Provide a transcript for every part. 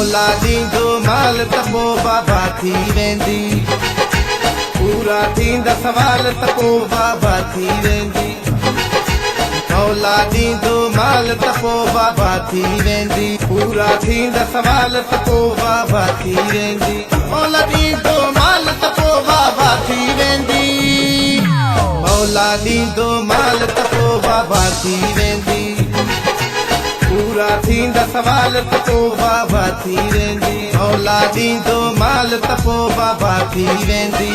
मौला ॾींदो माल त पोइ बाबा थी वेंदी पूरा थींदा सवाल त पोइ बाबा थी वेंदी मौला ॾींदो माल त पोइ बाबा थी वेंदी पूरा थींदा सवाल त पोइ बाबा थी वेंदी मौला ॾींदो माल त पोइ बाबा थी वेंदी मौला ॾींदो माल त पोइ बाबा थी वेंदी पूरा थींदा सवाल त पोइ बाबा थी वेंदी मौला ॾींदो माल त पोइ बाबा थी वेंदी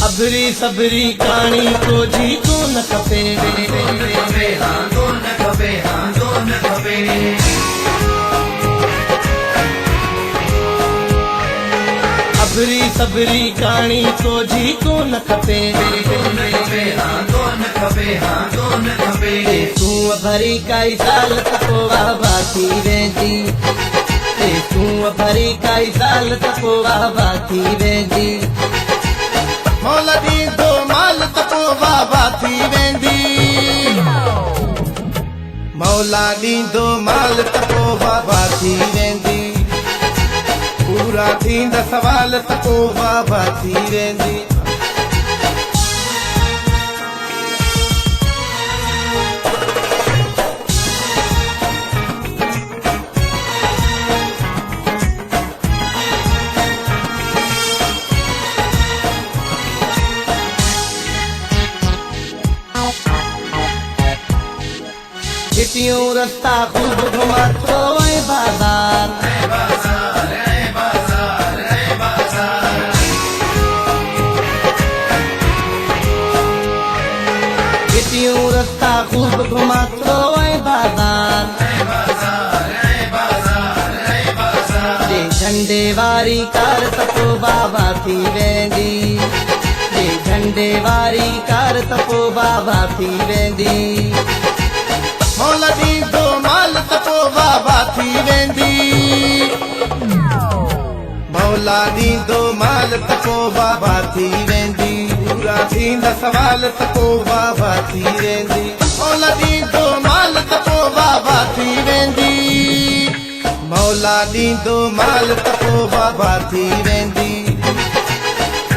सबरी सबरी कहानी को जी को न खपे सबरी सबरी कहानी को जी को न खपे तूं भरी काई साल त पोइ बाबा थी वेंदी तूं भरी काई साल त पोइ बाबा थी वेंदी मौला ॾींदो माल त पोइ बाबा थी वेंदी मौला ॾींदो माल त पोइ बाबा थी वेंदी पूरा थींदा सवाल त पोइ बाबा थी वेंदी गिटियूं रस्ता खूब घुमातो ऐं बाज़ार गिटियूं रस्ता खूब घुमातो ऐं बाज़ार झंडे वारी कार त पोइ बाबा थी वेंदी झंडे वारी कार त पोइ बाबा थी वेंदी मौला ॾींदो माल त पोइ बाबा थी वेंदी मौला ॾींदो माल त पोइ बाबा थी वेंदी पूरा थींदा सवाल त पोइ बाबा थी वेंदी मौला ॾींदो माल त पोइ बाबा थी वेंदी मौला ॾींदो माल त पोइ बाबा थी वेंदी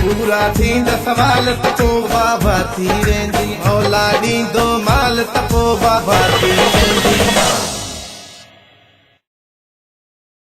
पूरा थींदा सवाल त पोइ बाबा थी वेंदी मौला ॾींदो माल त पोइ बाबा थी वेंदी